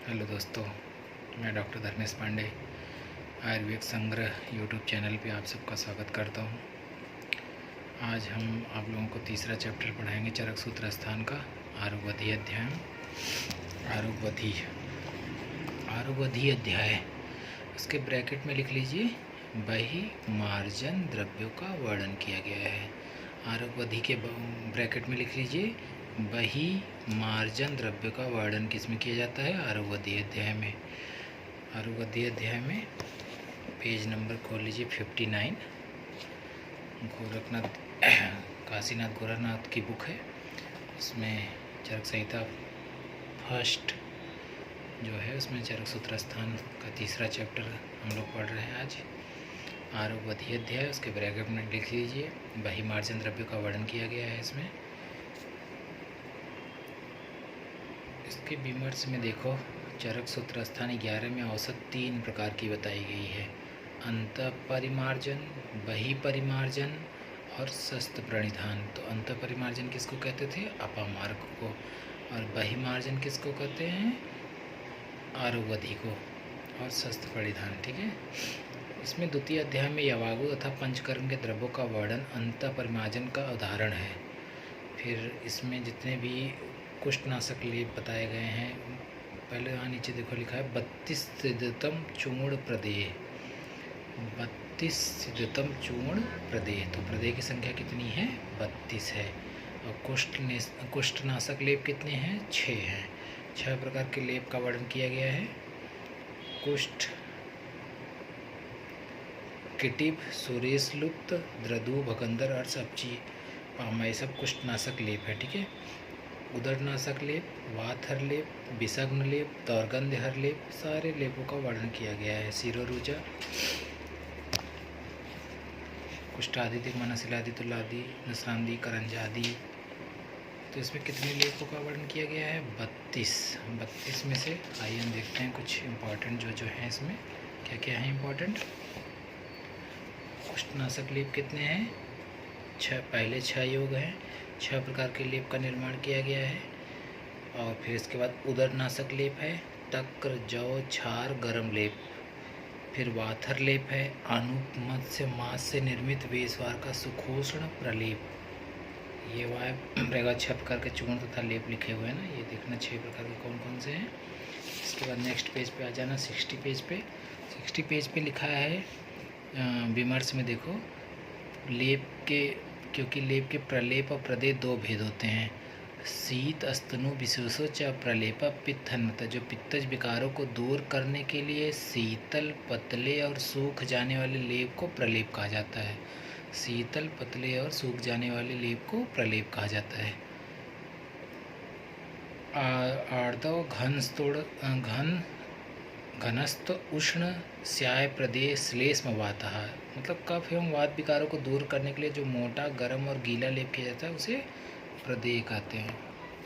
Hello दोस्तों, मैं doctor Dharmesh Pandey Ayurveda संग्रह यूट्यूब चैनल पे आप सबका स्वागत करता हूँ। आज हम आप लोगों को तीसरा चैप्टर पढ़ाएंगे चरक सूत्र स्थान का आरुवधि अध्याय। आरुवधि अध्याय उसके ब्रैकेट में लिख लीजिए बही मार्जन द्रव्यों का वर्णन किया गया है। आरुवधि के ब्रैकेट में लिख लीजिए बही मार्जन द्रव्य का वर्णन किस में किया जाता है? आरुवधि अध्याय में। आरुवधि अध्याय में पेज नंबर खोल लीजिए 59। गोरखनाथ काशीनाथ गोरखनाथ की बुक है, उसमें चरक संहिता फर्स्ट जो है उसमें चरक सूत्र स्थान का तीसरा चैप्टर हम लोग पढ़ रहे हैं आज। आरुवधि अध्याय उसके ब्रैकेट में लिख लीजिए बही मार्जन द्रव्य का वर्णन किया गया है। इसके विमर्श में देखो, चरक सूत्र स्थान 11 में औसत 3 प्रकार की बताई गई है। अंत परिमार्जन, बही परिमार्जन और शस्त्र प्रणिधान। तो अंत परिमार्जन किसको कहते थे? अपामार्ग को। और बही मार्जन किसको कहते हैं? आरुवधि को। और शस्त्र परिधान, ठीक है। इसमें द्वितीय अध्याय में यवागु तथा पंचकर्म के द्रव्यों का वर्णन अंत परिमार्जन का उदाहरण है। फिर इसमें जितने भी कुष्ठनाशक लेप बताए गए हैं, पहले यहाँ नीचे देखो लिखा है 32 सिद्धतम चूर्ण प्रदेय। 32 सिद्धतम चूर्ण प्रदेय। तो प्रदेय की संख्या कितनी है? 32 है। और कुष्ठनाशक लेप कितने हैं? 6 हैं। 6 प्रकार के लेप का वर्णन किया गया है। कुष्ठ, किटिब, सुरेशलुप्त, द्रदु, भगंदर और सब्जी पामा, ये सब कुष्ठनाशक लेप है, ठीक है। उदरनाशक लेप, वातहर लेप, विषग्न लेप, दौर्गंध्यहर लेप, सारे लेपों का वर्णन किया गया है। शिरोरुजा, कुष्ठादि, दिग्मानसिलादि, तुलादि, नसरांदी, करंजादि। तो इसमें कितने लेपों का वर्णन किया गया है? 32 में से आइए हम देखते हैं कुछ इम्पॉर्टेंट जो हैं इसमें क्या क्या है इम्पॉर्टेंट। कुष्ठनाशक लेप कितने हैं? 6। पहले 6 योग हैं। 6 प्रकार के लेप का निर्माण किया गया है। और फिर इसके बाद उदरनाशक लेप है, तक्र, जौ, छार, गरम लेप। फिर वाथर लेप है, अनुपमत्स्य मांस से निर्मित वेशवार का सुखोष्ण प्रलेप। ये रहेगा 6 प्रकार के चूर्ण तथा लेप लिखे हुए हैं ना, ये देखना 6 प्रकार के कौन कौन से हैं। इसके बाद नेक्स्ट पेज पे आ जाना, 60 पेज पे। 60 पेज पे लिखा है विमर्श में देखो, लेप के, क्योंकि लेप के प्रलेप और प्रदेय 2 भेद होते हैं। शीत अस्तनु विशेषो च प्रलेप पित्थन्नता। जो पित्तज विकारों को दूर करने के लिए शीतल, पतले और सूख जाने वाले लेप को प्रलेप कहा जाता है। शीतल, पतले और सूख जाने वाले लेप को प्रलेप कहा जाता है। आर्दव घनस्थ उष्ण स्याय प्रदेय श्लेष्म वातः। मतलब कफ एवं वात विकारों को दूर करने के लिए जो मोटा, गर्म और गीला लेप किया जाता है उसे प्रदेय कहते हैं।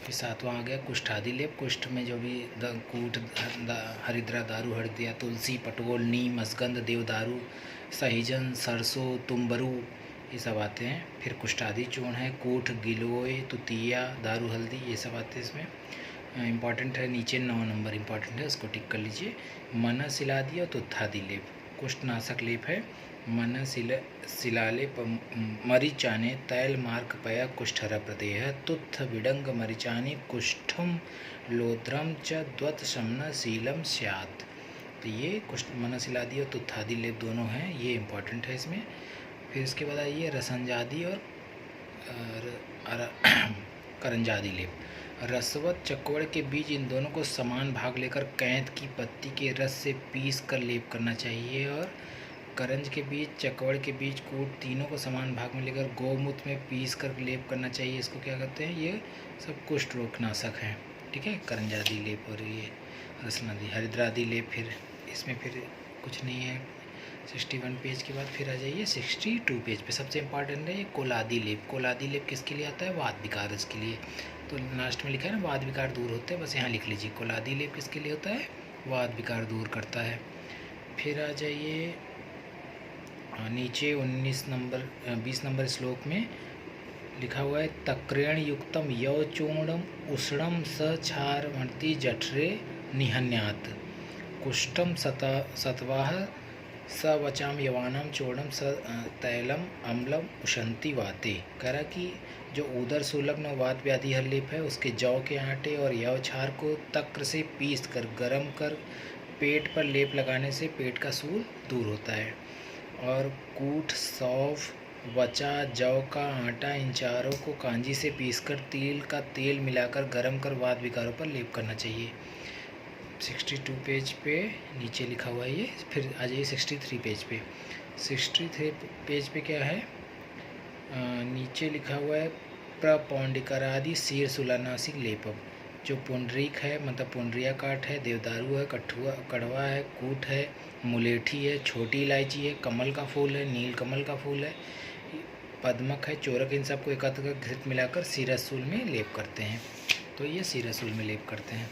फिर 7वां आ गया कुष्ठादि लेप। कुष्ठ में जो भी कूट, हरिद्रा, दारू, हळदिया, तुलसी, पटोल, नीम, मसगंध, देवदारू, सहीजन, सरसों, तुम्बरू, ये सब आते हैं। फिर कुष्ठादि चूर्ण है, कूठ, गिलोय, तुतिया, दारू, हल्दी, ये सब आते हैं इसमें। इम्पॉर्टेंट है, नीचे 9 नंबर इम्पॉर्टेंट है, उसको टिक कर लीजिए। मन शिलादि और तुत्थादि लेप कुष्ठनाशक लेप है। मन शिलालेप मरीचाने तैल मार्क पया कुष्ठर प्रदेय। तुत्थ विडंग मरीचानी कुष्ठम लोद्रम च द्वत शमन शीलम स्यात्। तो ये मन शिलादि और तुत्थादि लेप दोनों हैं, ये इम्पॉर्टेंट है इसमें। फिर इसके बाद आइए रसंजादि और करंजादि लेप। रसवत चकवड़ के बीज, इन दोनों को समान भाग लेकर कैंत की पत्ती के रस से पीस कर लेप करना चाहिए। और करंज के बीज, चकवड़ के बीज, कूट, तीनों को समान भाग में लेकर गौमूत्र में पीस कर लेप करना चाहिए। इसको क्या कहते हैं? ये सब कुष्ठ रोगनाशक हैं, ठीक है। करंजादि लेप और ये रसनादि, हरिद्रादि लेप। फिर इसमें फिर कुछ नहीं है। 61 पेज के बाद फिर आ जाइए 62 पेज पे। सबसे इम्पॉर्टेंट है ये कोलादि लेप। कोलादि लेप किसके लिए आता है? वात विकार के लिए। तो लास्ट में लिखा है ना, वात विकार दूर होते हैं, बस यहाँ लिख लीजिए कोलादि लेप किसके लिए होता है? वात विकार दूर करता है। फिर आ जाइए नीचे 20 नंबर श्लोक में लिखा हुआ है तक्रेण युक्तम यव चूर्णम उष्णम स क्षारमति जठरे निहन्यात् कुष्ठम सतवाह स वचाम यवानम चोड़म स तैलम अम्लम उशंति वाते। कह रहा कि जो उदर सुलग्न वात व्याधि हर लेप है उसके जौ के आटे और यव छार को तक्र से पीस कर गर्म कर पेट पर लेप लगाने से पेट का सूल दूर होता है। और कूट, सौंफ, वचा, जौ का आटा इन चारों को कांजी से पीसकर तिल का तेल मिलाकर गर्म कर वात विकारों पर लेप करना चाहिए। 62 पेज पे नीचे लिखा हुआ है ये। फिर आ जाइए 63 पेज पे। 63 पेज पे क्या है, नीचे लिखा हुआ है प्रपौंडिकरादि शीर सुलानासिक लेपम। जो पुंडरीक है मतलब पुंडरिया काठ है, देवदारू है, कड़वा है, कूट है, मुलेठी है, छोटी इलायची है, कमल का फूल है, नील कमल का फूल है, पद्मक है, चोरक, इन सबको एकत्र कर घृत मिलाकर सिरसूल में लेप करते हैं। तो ये सिरसूल में लेप करते हैं।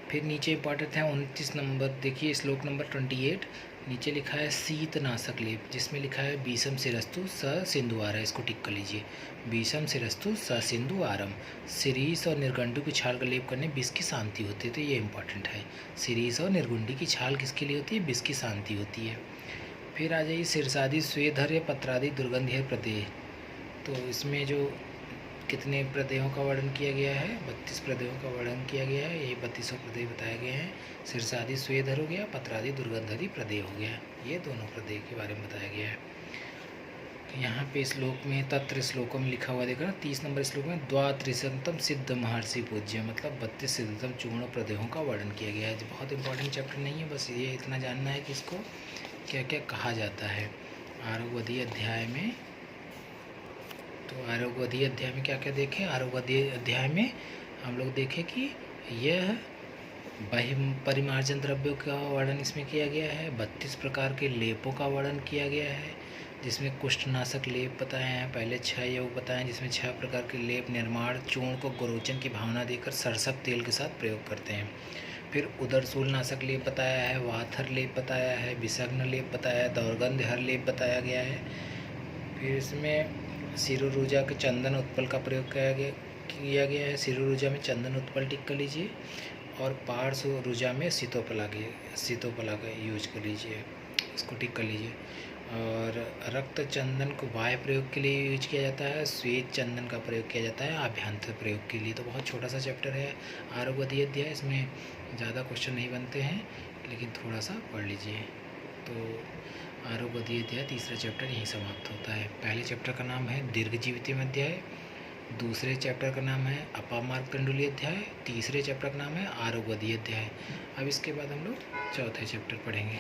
फिर नीचे इंपॉर्टेंट है 29 नंबर, देखिए श्लोक नंबर 28। नीचे लिखा है शीतनाशक लेप, जिसमें लिखा है बीसम सिरस्तु स सिंधुआरा। इसको टिक कर लीजिए, बीसम सिरस्तु स सिंधुआरम। सिरीस और निर्गंडु की छाल का लेप करने विष की शांति होती है। तो ये इंपॉर्टेंट है, सिरीस और निर्गुंडी की छाल किसके लिए होती है, विष की शांति होती है। फिर आ जाइए शीर्षादि स्वेधर या पत्रादि दुर्गंधि प्रदेह। तो इसमें जो कितने प्रदेहों का वर्णन किया गया है, 32 प्रदेहों का वर्णन किया गया है। ये 32 प्रदेह बताए गए हैं। शीर्षादि स्वेधर हो गया, पत्रादि दुर्गंधादि प्रदेह हो गया, ये दोनों प्रदेह के बारे में बताया गया है। यहाँ पे श्लोक में तत्र श्लोकों में लिखा हुआ देखा 30 नंबर श्लोक में द्वात्रिशतम सिद्ध महर्षि पूज्य, मतलब 32 सिद्धतम चूर्ण प्रदेहों का वर्णन किया गया है। बहुत इंपॉर्टेंट चैप्टर नहीं है, बस ये इतना जानना है कि इसको क्या क्या कहा जाता है। आरोग्यवधि अध्याय में, तो आरोग्यवधि अध्याय में क्या क्या देखें, आरोग्यवधि अध्याय में हम लोग देखें कि यह परिमार्जन द्रव्यों का वर्णन इसमें किया गया है। 32 प्रकार के लेपों का वर्णन किया गया है, जिसमें कुष्ठनाशक लेप बताए हैं। पहले 6 योग बताए हैं, जिसमें 6 प्रकार के लेप निर्माण चूर्ण को गोरोचन की भावना देकर सरसप तेल के साथ प्रयोग करते हैं। फिर उदरसूल नाशक लेप बताया है, वाथर लेप बताया है, विषग्न लेप बताया है, दौर्गंध हर लेप बताया गया है। फिर इसमें सिरोरुजा के चंदन उत्पल का प्रयोग किया गया है। सिरोरुजा में चंदन उत्पल टिक कर लीजिए, और पार्श्व रुजा में सीतोपला का यूज कर लीजिए, इसको टिक कर लीजिए। और रक्त चंदन को बाह्य प्रयोग के लिए यूज किया जाता है, श्वेत चंदन का प्रयोग किया जाता है आभ्यंतर प्रयोग के लिए। तो बहुत छोटा सा चैप्टर है आरोग्यवधि अध्याय, इसमें ज़्यादा क्वेश्चन नहीं बनते हैं, लेकिन थोड़ा सा पढ़ लीजिए। तो आरोग्यवधि अध्याय तीसरा चैप्टर यहीं समाप्त होता है। पहले चैप्टर का नाम है दीर्घजीवितम अध्याय, दूसरे चैप्टर का नाम है अपामार्ग कंडुली अध्याय, तीसरे चैप्टर का नाम है आरोग्यवधि अध्याय। अब इसके बाद हम लोग चौथे चैप्टर पढ़ेंगे।